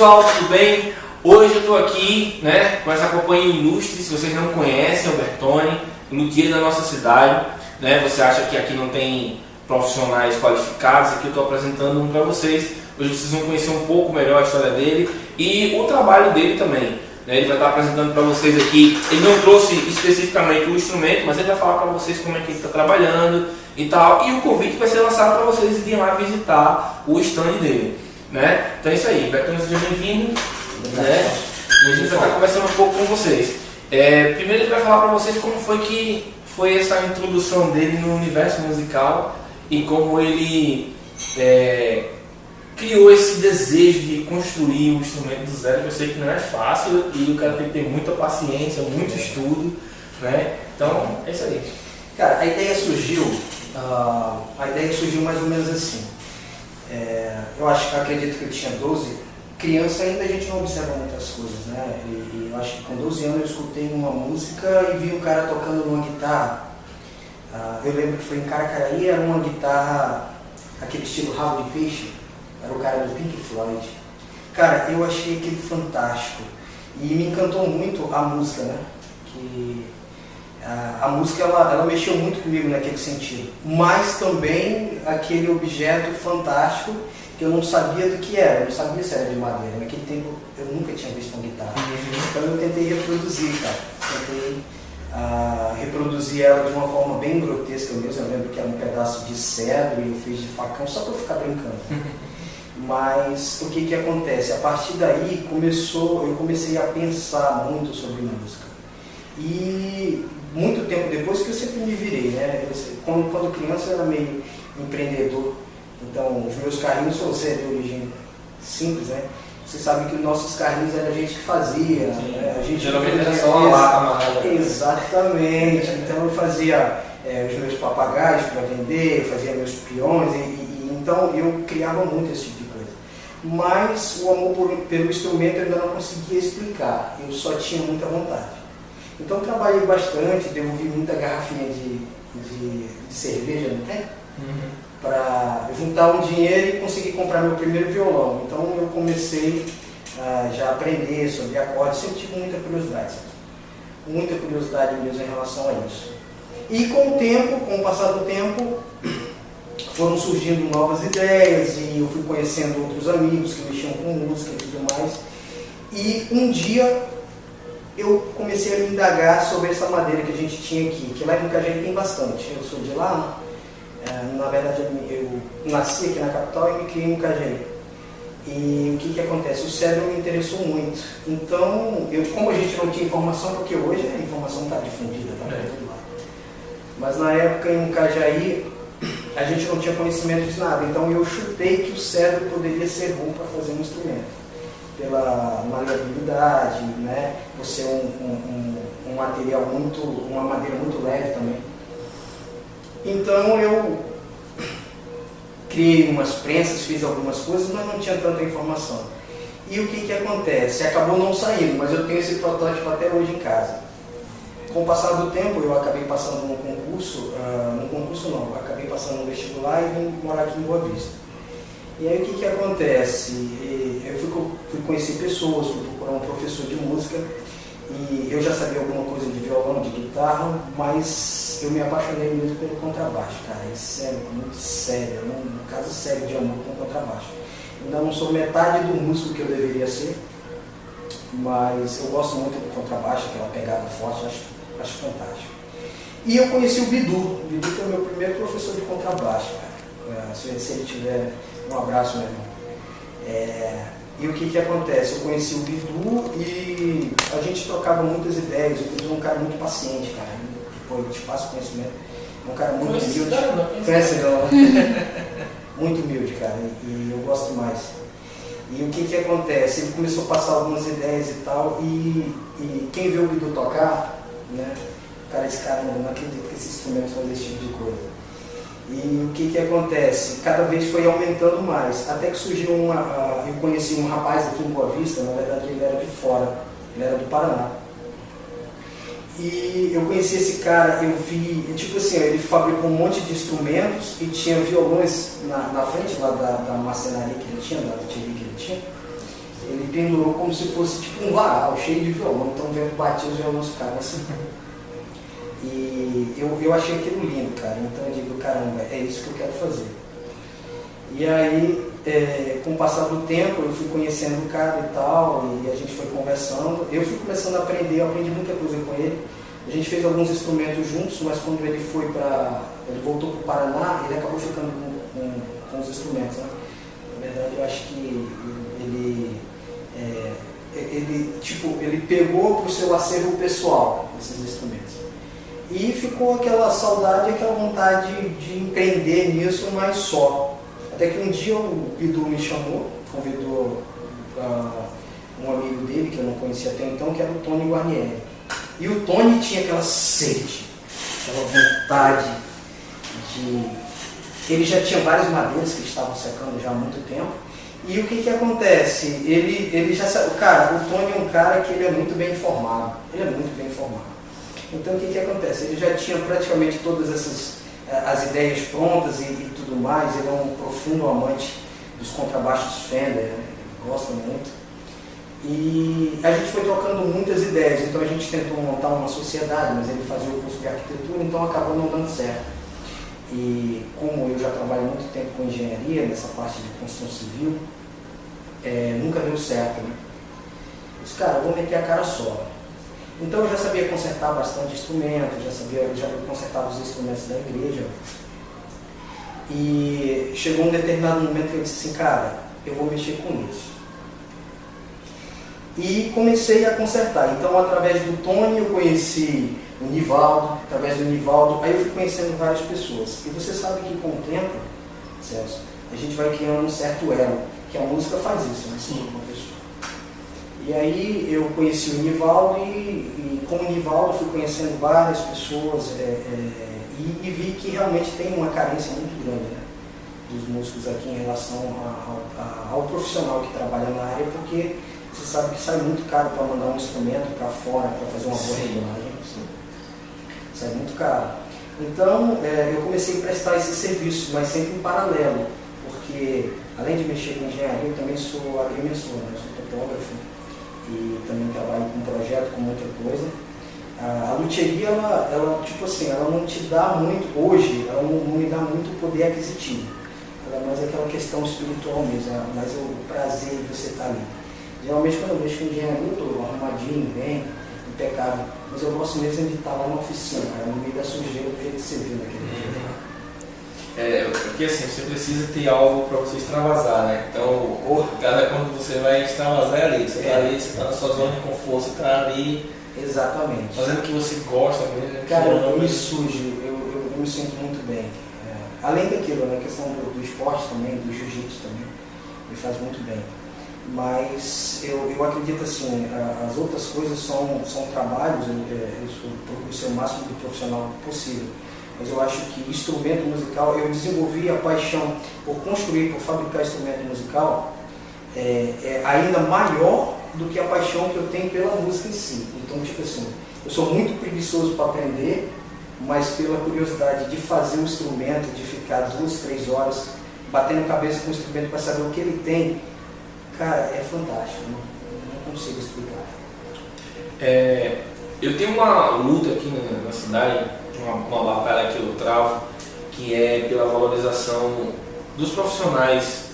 pessoal, tudo bem? Hoje eu estou aqui, né, com essa companhia ilustre. Se vocês não conhecem o Bertone, no dia da nossa cidade, né, você acha que aqui não tem profissionais qualificados, aqui eu estou apresentando um para vocês. Hoje vocês vão conhecer um pouco melhor a história dele e o trabalho dele também, né? Ele vai estar apresentando para vocês aqui. Ele não trouxe especificamente o instrumento, mas ele vai falar para vocês como é que ele está trabalhando e tal. E o convite vai ser lançado para vocês irem lá visitar o stand dele, né? Então é isso aí, Bertone, seja bem-vindo, né? E a gente vai estar conversando um pouco com vocês. Primeiro ele vai falar para vocês como foi essa introdução dele no universo musical e como ele criou esse desejo de construir um instrumento do zero. Eu sei que não é fácil e o cara tem que ter muita paciência, muito estudo, né? Então é isso aí. Cara, a ideia surgiu mais ou menos assim. Eu acredito que eu tinha 12. Criança ainda a gente não observa muitas coisas, né? E eu acho que com 12 anos eu escutei uma música e vi um cara tocando numa guitarra. Eu lembro que foi em Caracaraí, era uma guitarra, aquele estilo rabo de peixe, era o cara do Pink Floyd. Cara, eu achei aquele fantástico e me encantou muito a música, né? Que a música ela mexeu muito comigo naquele sentido, mas também aquele objeto fantástico que eu não sabia do que era, eu não sabia se era de madeira. Naquele tempo eu nunca tinha visto uma guitarra, então eu tentei reproduzir, cara. Tentei reproduzir ela de uma forma bem grotesca mesmo. Eu lembro que era um pedaço de cedro e eu fiz de facão só para eu ficar brincando. Mas o que acontece? A partir daí eu comecei a pensar muito sobre música. E muito tempo depois que eu sempre me virei, né? Quando criança eu era meio empreendedor. Então, os meus carrinhos são de origem simples, né? Você sabe que os nossos carrinhos era a gente que fazia. Né? A gente geralmente era só uma lata amarrada. Exatamente. Então eu fazia os meus papagaios para vender, eu fazia meus peões, então eu criava muito esse tipo de coisa. Mas o amor pelo instrumento eu ainda não conseguia explicar, eu só tinha muita vontade. Então eu trabalhei bastante, devolvi muita garrafinha de cerveja no tempo, para juntar um dinheiro e conseguir comprar meu primeiro violão. Então eu comecei já a aprender sobre acordes, sempre tive muita curiosidade mesmo em relação a isso. E com o passar do tempo, foram surgindo novas ideias e eu fui conhecendo outros amigos que mexiam com música e tudo mais. E um dia eu comecei a me indagar sobre essa madeira que a gente tinha aqui, que lá em Cajaí tem bastante. Eu sou de lá. Na verdade, eu nasci aqui na capital e me criei em Cajaí. E o que acontece? O cedro me interessou muito. Então, como a gente não tinha informação, porque hoje a informação está difundida, está por todo lado. Mas na época em Cajaí, a gente não tinha conhecimento de nada. Então eu chutei que o cedro poderia ser bom para fazer um instrumento. Pela maleabilidade, né? Por ser um material uma madeira muito leve também. Então eu criei umas prensas, fiz algumas coisas, mas não tinha tanta informação. E o que acontece? Acabou não saindo, mas eu tenho esse protótipo até hoje em casa. Com o passar do tempo, eu acabei passando num concurso, acabei passando no vestibular e vim morar aqui em Boa Vista. E aí o que acontece? Eu fui conhecer pessoas, fui procurar um professor de música, e eu já sabia alguma coisa de violão, de guitarra, mas eu me apaixonei mesmo pelo contrabaixo, cara. Isso é muito sério, um caso sério de amor com o contrabaixo. Ainda não sou metade do músico que eu deveria ser, mas eu gosto muito do contrabaixo, aquela pegada forte, acho fantástico. E eu conheci o Bidu. O Bidu foi o meu primeiro professor de contrabaixo, cara. Se ele tiver, um abraço, meu irmão. E o que acontece? Eu conheci o Bidu e a gente trocava muitas ideias. O Bidu é um cara muito paciente, cara. Pô, eu te passo conhecimento. É um cara muito humilde. Conhece não? Muito humilde, cara. E eu gosto mais. E o que acontece? Ele começou a passar algumas ideias e tal. E quem vê o Bidu tocar, né? Cara, esse cara não acredita que esse instrumento faz esse tipo de coisa. E o que acontece? Cada vez foi aumentando mais, até que surgiu eu conheci um rapaz aqui em Boa Vista, na verdade ele era de fora, ele era do Paraná. E eu conheci esse cara, eu vi, tipo assim, ele fabricou um monte de instrumentos e tinha violões na frente lá da marcenaria que ele tinha, da TV que ele tinha. Ele pendurou como se fosse tipo um varal, cheio de violão, então o vento batia, os violões ficavam assim. E eu achei aquilo lindo, cara, então eu digo, caramba, é isso que eu quero fazer. E aí, com o passar do tempo, eu fui conhecendo o cara e tal, e a gente foi conversando, eu fui começando a aprender, eu aprendi muita coisa com ele. A gente fez alguns instrumentos juntos, mas quando ele voltou para o Paraná, ele acabou ficando com os instrumentos, né? Na verdade, eu acho que ele pegou para o seu acervo pessoal esses instrumentos. E ficou aquela saudade, aquela vontade de empreender nisso, mas só. Até que um dia o Bidu me chamou, convidou um amigo dele, que eu não conhecia até então, que era o Tony Guarnieri. E o Tony tinha aquela sede, aquela vontade de... Ele já tinha várias madeiras que estavam secando já há muito tempo. E o que acontece? Ele já sabe... Cara, o Tony é um cara que ele é muito bem informado. Ele é muito bem informado. Então o que acontece? Ele já tinha praticamente todas as ideias prontas e tudo mais. Ele é um profundo amante dos contrabaixos Fender, né? Ele gosta muito. E a gente foi trocando muitas ideias, então a gente tentou montar uma sociedade, mas ele fazia o curso de arquitetura, então acabou não dando certo. E como eu já trabalho muito tempo com engenharia, nessa parte de construção civil, nunca deu certo, né? Eu disse, cara, eu vou meter a cara só. Então eu já sabia consertar bastante instrumento, já consertava os instrumentos da igreja. E chegou um determinado momento que eu disse assim, cara, eu vou mexer com isso. E comecei a consertar. Então, através do Tony, eu conheci o Nivaldo. Através do Nivaldo, aí eu fui conhecendo várias pessoas. E você sabe que com o tempo, Celso, a gente vai criando um certo elo, que a música faz isso, né? Sim, uma pessoa. E aí eu conheci o Nivaldo e com o Nivaldo fui conhecendo várias pessoas e vi que realmente tem uma carência muito grande, né, dos músicos aqui em relação ao profissional que trabalha na área, porque você sabe que sai muito caro para mandar um instrumento para fora, para fazer uma boa regulagem. Sai muito caro. Então, eu comecei a prestar esse serviço, mas sempre em paralelo, porque além de mexer com engenharia, eu também sou agrimensor, né? Eu sou topógrafo e também trabalho com projeto, com outra coisa. A luthieria, ela tipo assim, ela não te dá muito, hoje, ela não me dá muito poder aquisitivo. Ela é mais aquela questão espiritual mesmo, mais o prazer de você estar ali. Geralmente quando eu mexo com engenharia, eu estou arrumadinho, bem, impecável. Mas eu gosto mesmo de estar lá na oficina, cara, no meio da sujeira, do jeito que você viu naquele dia. Porque assim, você precisa ter algo para você extravasar, né? Então, quando você vai extravasar é ali. Você está ali, você está na sua zona de conforto, você está ali. Exatamente. Fazendo o que você gosta mesmo. Cara, eu me sujo, eu me sinto muito bem. Além daquilo, né, a questão do esporte também, do jiu-jitsu também, me faz muito bem. Mas eu acredito assim, as outras coisas são trabalhos, eu procuro ser o máximo de profissional possível. Mas eu acho que instrumento musical, eu desenvolvi a paixão por construir, por fabricar instrumento musical, ainda maior do que a paixão que eu tenho pela música em si. Então, tipo assim, eu sou muito preguiçoso para aprender, mas pela curiosidade de fazer um instrumento, de ficar 2, 3 horas batendo cabeça com o instrumento para saber o que ele tem, cara, é fantástico, não consigo explicar. Eu tenho uma luta aqui na cidade, uma batalha que eu travo, que é pela valorização dos profissionais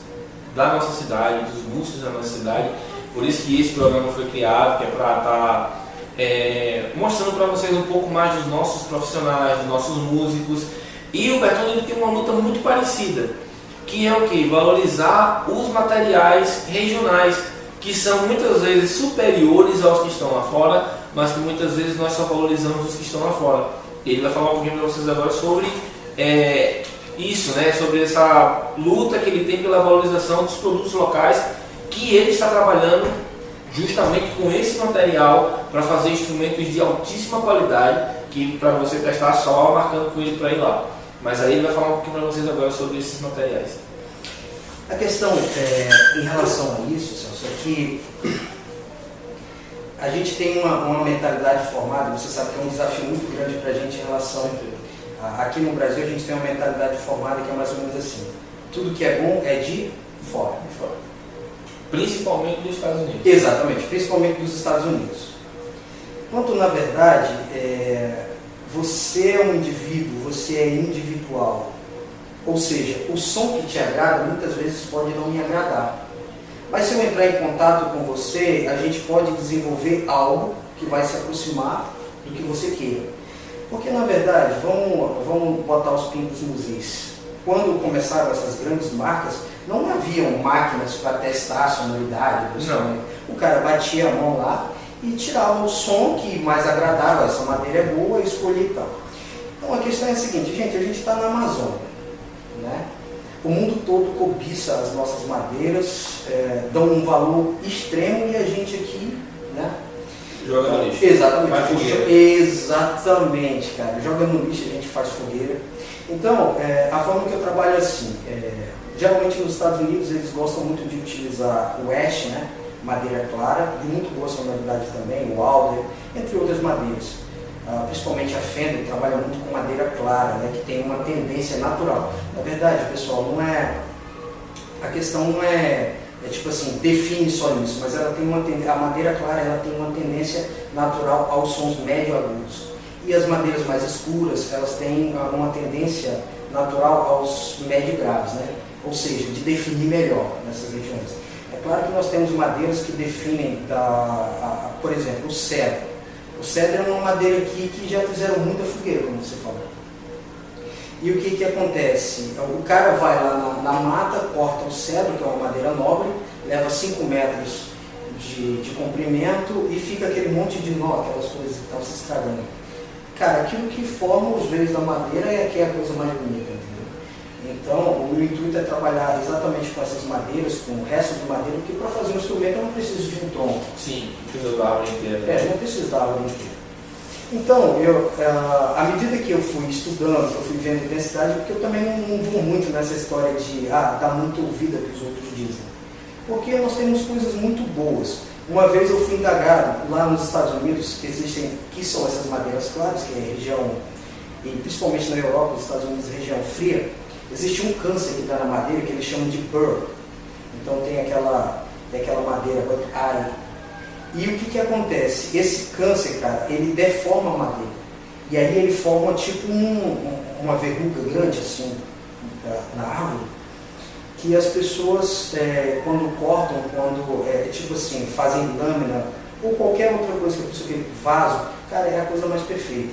da nossa cidade, dos músicos da nossa cidade. Por isso que esse programa foi criado, que é para estar mostrando para vocês um pouco mais dos nossos profissionais, dos nossos músicos. E o Bertone ele tem uma luta muito parecida, que é o que? Valorizar os materiais regionais, que são muitas vezes superiores aos que estão lá fora, mas que muitas vezes nós só valorizamos os que estão lá fora. Ele vai falar um pouquinho para vocês agora sobre isso, né? Sobre essa luta que ele tem pela valorização dos produtos locais, que ele está trabalhando justamente com esse material para fazer instrumentos de altíssima qualidade, que para você testar só marcando com ele para ir lá. Mas aí ele vai falar um pouquinho para vocês agora sobre esses materiais. A questão em relação a isso, Celso, é que a gente tem uma mentalidade formada, você sabe que é um desafio muito grande para a gente em relação... Aqui no Brasil a gente tem uma mentalidade formada que é mais ou menos assim: tudo que é bom é de fora. Principalmente dos Estados Unidos. Exatamente, principalmente dos Estados Unidos. Quanto, na verdade, você é um indivíduo, você é individual. Ou seja, o som que te agrada muitas vezes pode não me agradar. Mas se eu entrar em contato com você, a gente pode desenvolver algo que vai se aproximar do que você queira. Porque, na verdade, vamos botar os pingos nos is. Quando começaram essas grandes marcas, não haviam máquinas para testar a sonoridade. O cara batia a mão lá e tirava o som que mais agradava. Essa madeira é boa, escolhi e tal. Então a questão é a seguinte, gente, a gente está na Amazônia, né? O mundo todo cobiça as nossas madeiras, dão um valor extremo e a gente aqui, né? Joga no lixo. Exatamente. Faz fogueira. Exatamente, cara. Joga no lixo, a gente faz fogueira. Então, a forma que eu trabalho é assim, geralmente nos Estados Unidos eles gostam muito de utilizar o ash, né? Madeira clara, de muito boa sonoridade também, o alder, entre outras madeiras. Principalmente a Fender trabalha muito com madeira clara, né? Que tem uma tendência natural. Na verdade, pessoal, a questão não é tipo assim, define só isso, mas ela tem a madeira clara ela tem uma tendência natural aos sons médio agudos. E as madeiras mais escuras, elas têm uma tendência natural aos médio graves, né? Ou seja, de definir melhor nessas regiões. É claro que nós temos madeiras que definem, por exemplo, o cedro. O cedro é uma madeira aqui que já fizeram muita fogueira, como você falou. E o que acontece? O cara vai lá na mata, corta o cedro, que é uma madeira nobre, leva 5 metros de comprimento e fica aquele monte de nó, aquelas coisas que estão se estragando. Cara, aquilo que forma os veios da madeira é que é a coisa mais bonita, entendeu? Então, o meu intuito é trabalhar exatamente com essas madeiras, com o resto de madeira, porque para fazer um instrumento eu não preciso de um tronco. Sim, precisa da árvore inteira. Não preciso da árvore inteira. Então, à medida que eu fui estudando, eu fui vendo densidade, porque eu também não vou muito nessa história de dar muito ouvido ao que os outros dizem. Porque nós temos coisas muito boas. Uma vez eu fui indagado lá nos Estados Unidos, que são essas madeiras claras, que é a região, e principalmente na Europa, nos Estados Unidos, região fria, existe um câncer que está na madeira que eles chamam de burr. Então tem aquela madeira, e o que acontece? Esse câncer, cara, ele deforma a madeira. E aí ele forma tipo uma verruga grande assim na árvore, que as pessoas, quando cortam, tipo assim, fazem lâmina, ou qualquer outra coisa que a pessoa quer, vaso, cara, é a coisa mais perfeita.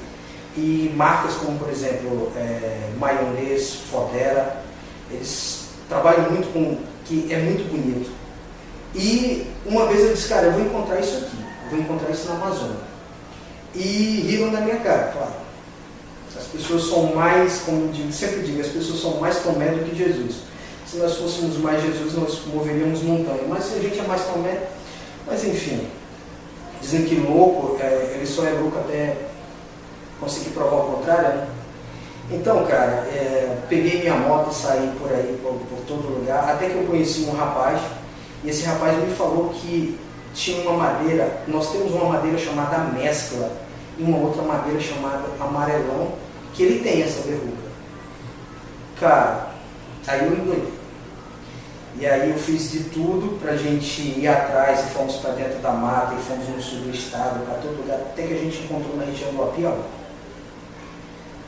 E marcas como, por exemplo, Maionês, Fodera, eles trabalham muito com, que é muito bonito. E uma vez eu disse, cara, eu vou encontrar isso aqui, eu vou encontrar isso na Amazônia. E riram da minha cara, claro. As pessoas são mais, como eu sempre digo, as pessoas são mais Tomé do que Jesus. Se nós fôssemos mais Jesus, nós moveríamos montanha. Mas se a gente é mais Tomé, mas enfim, dizem que louco, ele só é louco até conseguir provar o contrário, né? Então, cara, peguei minha moto e saí por aí, por todo lugar, até que eu conheci um rapaz, e esse rapaz me falou que tinha uma madeira, nós temos uma madeira chamada mescla, e uma outra madeira chamada amarelão, que ele tem essa verruga. Cara, aí eu endoidei. E aí eu fiz de tudo pra gente ir atrás, e fomos para dentro da mata, e fomos no sul do estado, para todo lugar, até que a gente encontrou na região do Apiauí.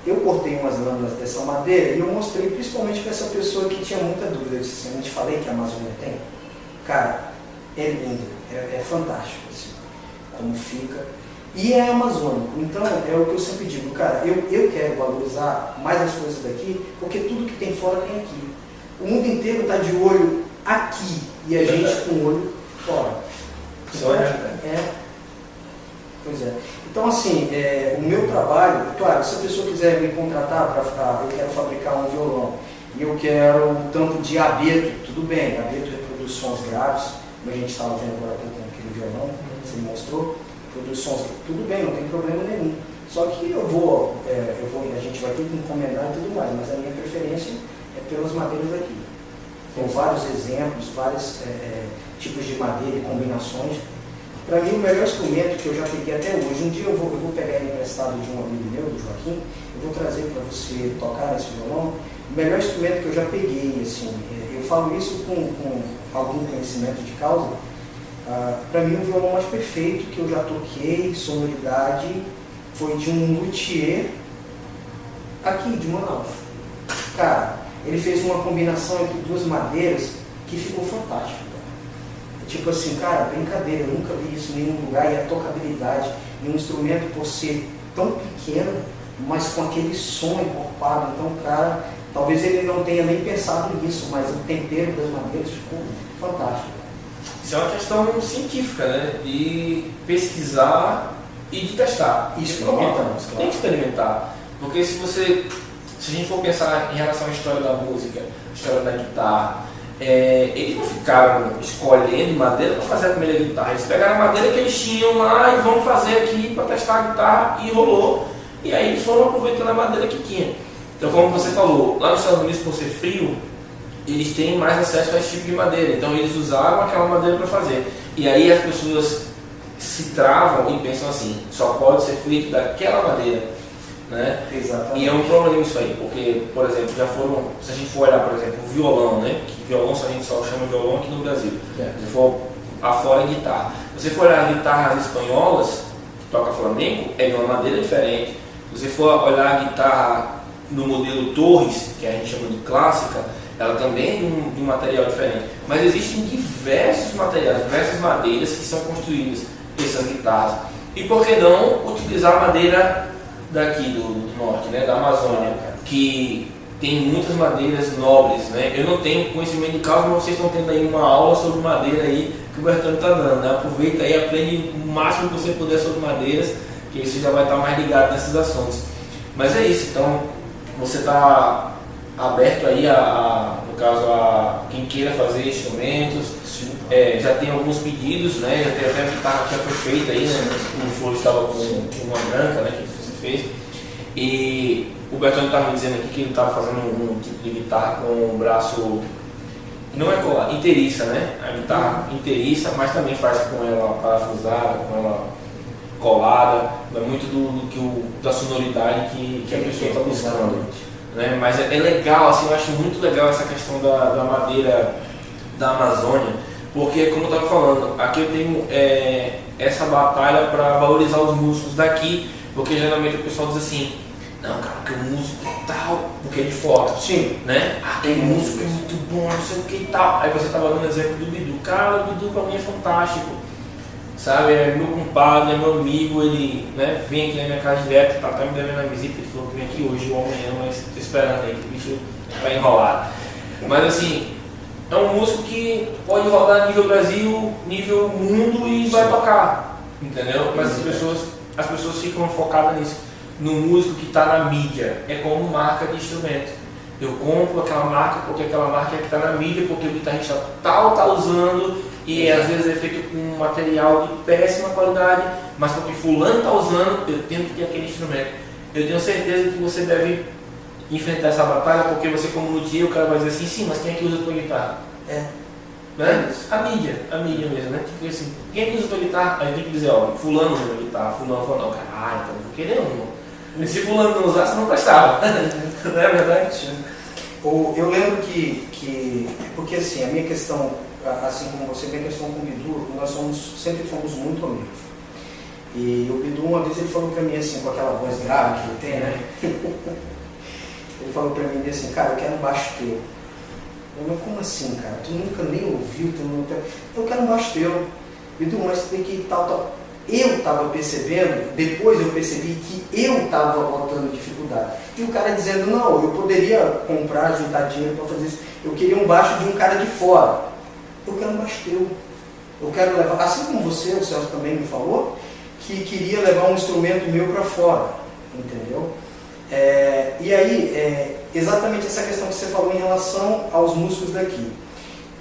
Eu cortei umas lâminas dessa madeira e eu mostrei principalmente para essa pessoa que tinha muita dúvida. Eu disse assim, eu te falei que a Amazônia tem? Cara, é lindo, é fantástico assim, como fica. E é amazônico, então é o que eu sempre digo, cara, eu quero valorizar mais as coisas daqui, porque tudo que tem fora tem aqui. O mundo inteiro está de olho aqui e a gente com o olho fora. Então, pois é. Então, assim, o meu trabalho, claro, se a pessoa quiser me contratar para eu quero fabricar um violão e eu quero um tampo de abeto, tudo bem, abeto reproduz sons graves, como a gente estava vendo agora com aquele violão, você me mostrou, produz sons, tudo bem, não tem problema nenhum. Só que a gente vai ter que encomendar e tudo mais, mas a minha preferência é pelas madeiras aqui. Tem vários exemplos, vários tipos de madeira e combinações. Para mim, o melhor instrumento que eu já peguei até hoje, um dia eu vou pegar ele emprestado de um amigo meu, do Joaquim, eu vou trazer para você tocar nesse violão, o melhor instrumento que eu já peguei, assim, eu falo isso com algum conhecimento de causa, para mim o violão mais perfeito que eu já toquei, sonoridade, foi de um luthier aqui de Manaus. Cara, ele fez uma combinação entre duas madeiras que ficou fantástico. Tipo assim, cara, brincadeira, eu nunca vi isso em nenhum lugar, e a tocabilidade, e um instrumento por ser tão pequeno, mas com aquele som encorpado. Então, cara, talvez ele não tenha nem pensado nisso, mas o tempero das madeiras ficou fantástico. Isso é uma questão científica, né? De pesquisar e de testar. Experimentamos, claro. Tem que experimentar. Porque se a gente for pensar em relação à história da música, a história da guitarra, eles não ficaram escolhendo madeira para fazer a primeira guitarra. Eles pegaram a madeira que eles tinham lá e vão fazer aqui para testar a guitarra, e rolou. E aí eles foram aproveitando a madeira que tinha. Então, como você falou, lá nos Estados Unidos, por ser frio, eles têm mais acesso a esse tipo de madeira. Então eles usaram aquela madeira para fazer. E aí as pessoas se travam e pensam assim, só pode ser feito daquela madeira, né? Exatamente. E é um problema isso aí, porque, por exemplo, se a gente for olhar, por exemplo, o violão, né? Que violão a gente só chama violão aqui no Brasil. Se for afora guitarra. Se você for olhar guitarras espanholas, que toca flamenco, é de uma madeira diferente. Se você for olhar a guitarra no modelo Torres, que a gente chama de clássica, ela também é de um material diferente. Mas existem diversos materiais, diversas madeiras que são construídas essas guitarras. E por que não utilizar a madeira daqui do norte, né, da Amazônia, que tem muitas madeiras nobres, né? Eu não tenho conhecimento de causa, mas vocês estão tendo aí uma aula sobre madeira aí que o Bertone está dando, né? Aproveita aí, aprende o máximo que você puder sobre madeiras, que você já vai estar mais ligado nesses assuntos. Mas é isso, então você está aberto aí no caso, a quem queira fazer instrumentos. Já tem alguns pedidos, né? Já tem até a guitarra que já foi feita aí, né? O Flor estava com uma branca, né? Que você fez. E o Bertone estava me dizendo aqui que ele estava fazendo um tipo de guitarra com um braço, não é colado, inteiriça, né? A guitarra inteiriça, mas também faz com ela parafusada, com ela colada. É muito da sonoridade que a pessoa está buscando. Né? Mas é legal, assim, eu acho muito legal essa questão da madeira da Amazônia, porque, como eu estava falando, aqui eu tenho essa batalha para valorizar os músicos daqui, porque geralmente o pessoal diz assim, não, cara, porque o músico é tal, porque é de fora. Sim. Né? Aquele músico é muito bom, não sei o que e tal. Aí você estava dando exemplo do Bidu. Cara, o Bidu para mim é fantástico. Sabe, é meu compadre, é meu amigo, ele, né, vem aqui na minha casa direto, tá até me devendo a visita, ele falou que vem aqui hoje ou amanhã, mas tô esperando aí, que o bicho vai enrolar. Mas assim, é um músico que pode rodar nível Brasil, nível mundo e vai tocar, entendeu? Mas as pessoas ficam focadas nisso, no músico que está na mídia, é como marca de instrumento. Eu compro aquela marca porque aquela marca é que está na mídia, porque o guitarrista tal está usando, e às vezes é feito com um material de péssima qualidade, mas porque fulano está usando, eu tenho que ter aquele instrumento. Eu tenho certeza que você deve enfrentar essa batalha, porque você, como luthier, o cara vai dizer assim, sim, mas quem é que usa a tua guitarra? Né? A mídia mesmo, né? Tipo assim, quem é que usa a tua guitarra? Aí tem que dizer, ó, fulano usa a guitarra, fulano falou, não, cara, então eu vou querer uma. E se fulano não usasse, não prestava. Não é verdade? Eu lembro que porque assim, a minha questão, assim como você, minha questão com o Bidu, nós sempre fomos muito amigos. E o Bidu, uma vez, ele falou pra mim assim, com aquela voz grave que ele tem, né? Ele falou pra mim assim, cara, eu quero um baixo teu. Eu, mas como assim, cara? Tu nunca nem ouviu, eu quero um baixo teu. Bidu, mas tem que ir tal. Eu estava percebendo, depois eu percebi que eu estava botando dificuldade. E o cara dizendo, não, eu poderia comprar, juntar dinheiro para fazer isso. Eu queria um baixo de um cara de fora. Eu quero um baixo teu. Eu quero levar, assim como você, o Celso também me falou, que queria levar um instrumento meu para fora. Entendeu? E aí, exatamente essa questão que você falou em relação aos músicos daqui.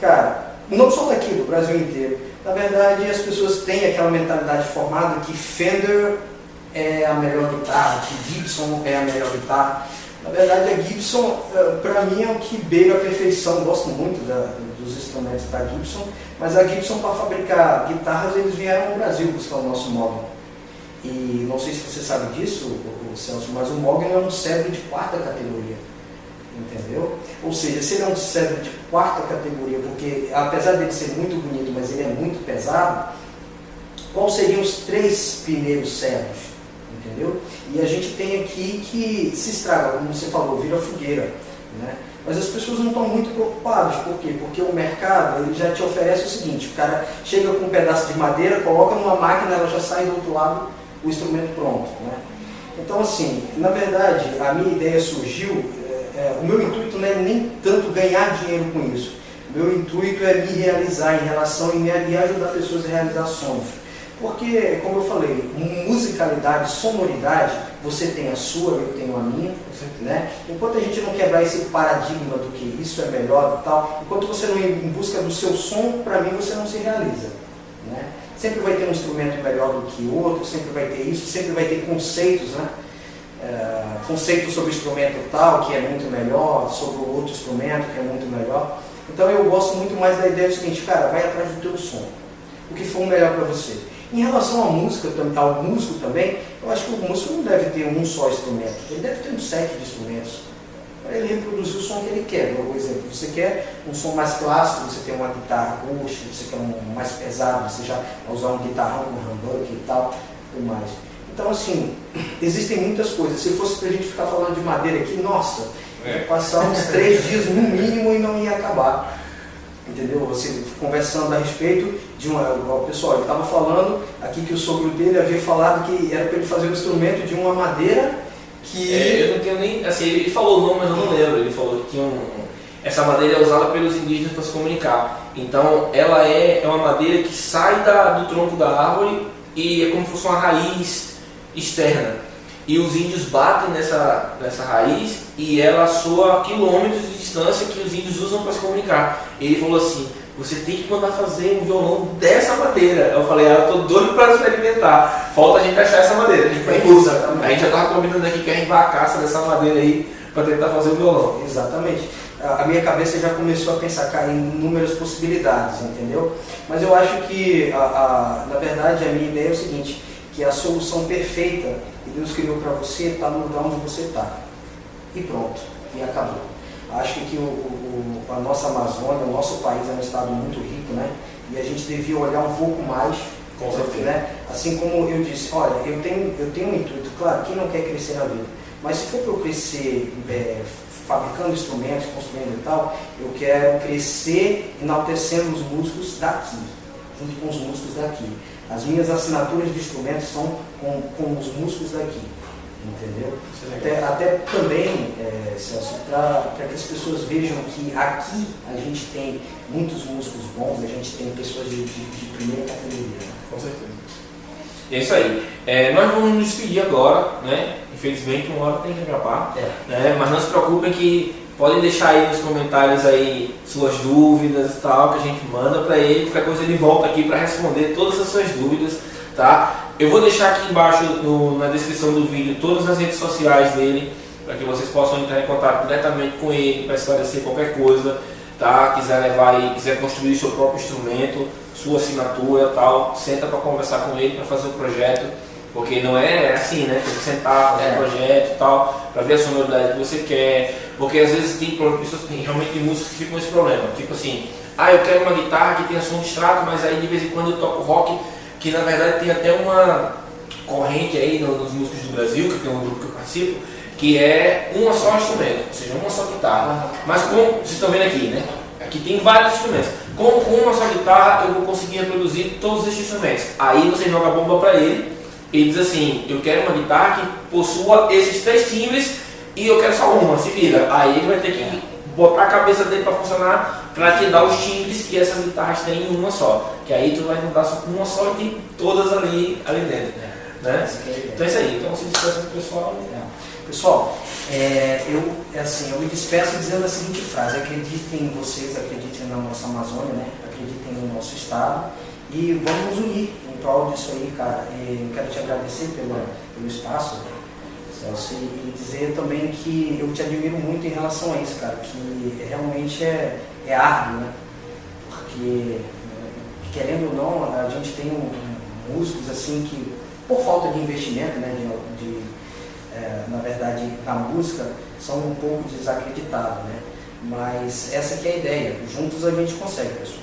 Cara, não só daqui, do Brasil inteiro. Na verdade, as pessoas têm aquela mentalidade formada que Fender é a melhor guitarra, que Gibson é a melhor guitarra. Na verdade, a Gibson, para mim, é o que beira a perfeição. Gosto muito dos instrumentos da Gibson, mas a Gibson, para fabricar guitarras, eles vieram no Brasil buscar o nosso Mogno. E não sei se você sabe disso, Celso, mas o Mogno é um cedro de 4ª categoria. entendeu? Ou seja, se ele é um cedro de quarta categoria, porque apesar dele ser muito bonito, mas ele é muito pesado, quais seriam os 3 primeiros cedros, entendeu? E a gente tem aqui que se estraga, como você falou, vira fogueira, né? Mas as pessoas não estão muito preocupadas, por quê? Porque o mercado ele já te oferece o seguinte, o cara chega com um pedaço de madeira, coloca numa máquina, ela já sai do outro lado, o instrumento pronto, né? Então assim, na verdade, a minha ideia surgiu, o meu intuito não é nem tanto ganhar dinheiro com isso, o meu intuito é me realizar em relação e ajudar pessoas a realizar sonhos. Porque, como eu falei, musicalidade, sonoridade, você tem a sua, eu tenho a minha, né? Enquanto a gente não quebrar esse paradigma do que isso é melhor e tal, enquanto você não ir em busca do seu som, para mim você não se realiza, né? Sempre vai ter um instrumento melhor do que outro, sempre vai ter isso, sempre vai ter conceitos, né? Conceitos sobre o instrumento tal, que é muito melhor, sobre o outro instrumento, que é muito melhor. Então eu gosto muito mais da ideia do seguinte, cara, vai atrás do teu som, o que for melhor para você. Em relação à música, ao músico também, eu acho que o músico não deve ter um só instrumento, ele deve ter um set de instrumentos, para ele reproduzir o som que ele quer. Por exemplo, você quer um som mais clássico, você tem uma guitarra acústica, você quer um mais pesado, você já vai usar um guitarrão com humbucker e tal, tudo mais. Então assim, existem muitas coisas. Se fosse para a gente ficar falando de madeira aqui, nossa, ia passar uns 3 dias no mínimo e não ia acabar. Entendeu? Você conversando a respeito de o pessoal, ele estava falando aqui que o sogro dele havia falado que era para ele fazer um instrumento de uma madeira que... eu não tenho nem... Assim, ele falou o nome, mas eu não lembro. Ele falou que essa madeira é usada pelos indígenas para se comunicar. Então, ela é uma madeira que sai do tronco da árvore e é como se fosse uma raiz externa. E os índios batem nessa raiz e ela soa a quilômetros de distância que os índios usam para se comunicar. Ele falou assim, você tem que mandar fazer um violão dessa madeira. Eu falei, eu tô doido para experimentar. Falta a gente achar essa madeira. A gente vai usar. A gente já estava combinando aqui que a gente vai a caça dessa madeira aí para tentar fazer o violão. Exatamente. A minha cabeça já começou a pensar em inúmeras possibilidades, entendeu? Mas eu acho que, na verdade, a minha ideia é o seguinte, que a solução perfeita que Deus criou para você está no lugar onde você está. E pronto, e acabou. Acho que a nossa Amazônia, o nosso país é um estado muito rico, né? E a gente devia olhar um pouco mais, com certeza, né? Assim como eu disse, olha, eu tenho um intuito, claro, quem não quer crescer na vida, mas se for para eu crescer fabricando instrumentos, construindo e tal, eu quero crescer enaltecendo os músicos daqui, junto com os músicos daqui. As minhas assinaturas de instrumentos são com os músicos daqui, entendeu? Até também, Celso, para que as pessoas vejam que aqui a gente tem muitos músicos bons, a gente tem pessoas de primeira categoria. Com certeza. E é isso aí. Nós vamos nos despedir agora, né? Infelizmente uma hora tem que acabar, né? Mas não se preocupem que podem deixar aí nos comentários aí suas dúvidas e tal, que a gente manda para ele, qualquer coisa ele volta aqui para responder todas as suas dúvidas, tá? Eu vou deixar aqui embaixo na descrição do vídeo todas as redes sociais dele, para que vocês possam entrar em contato diretamente com ele, para esclarecer qualquer coisa, tá? Quiser levar aí, quiser construir seu próprio instrumento, sua assinatura e tal, senta para conversar com ele, para fazer o projeto. Porque não é assim, né? Tem que sentar, fazer um projeto e tal, para ver a sonoridade que você quer. Porque às vezes tem pessoas que realmente tem músicos que ficam com esse problema. Tipo assim, eu quero uma guitarra que tenha som de extrato, mas aí de vez em quando eu toco rock, que na verdade tem até uma corrente aí nos músicos do Brasil, que tem um grupo que eu participo, que é um só instrumento, ou seja, uma só guitarra. Mas como vocês estão vendo aqui, né? Aqui tem vários instrumentos. Com uma só guitarra eu vou conseguir reproduzir todos esses instrumentos. Aí você joga a bomba para ele. Ele diz assim, eu quero uma guitarra que possua esses 3 timbres e eu quero só uma, se vira. Aí ele vai ter que botar a cabeça dele para funcionar, para te dar os timbres que essas guitarras têm em uma só. Que aí tu vai mudar só com uma só e tem todas ali dentro. Né? Então é isso aí, então se despeça do pessoal. Pessoal, eu me despeço dizendo a seguinte frase, acreditem em vocês, acreditem na nossa Amazônia, né? Acreditem no nosso estado e vamos nos unir em prol disso aí, cara. Eu quero te agradecer pelo espaço, Celso, e dizer também que eu te admiro muito em relação a isso, cara, que realmente é árduo, né? Porque, querendo ou não, a gente tem músicos assim que, por falta de investimento, né, na verdade, na música, são um pouco desacreditados, né? Mas essa que é a ideia. Juntos a gente consegue, pessoal.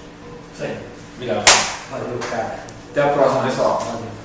Sim. Obrigado. Valeu, cara. Até a próxima, pessoal. Valeu.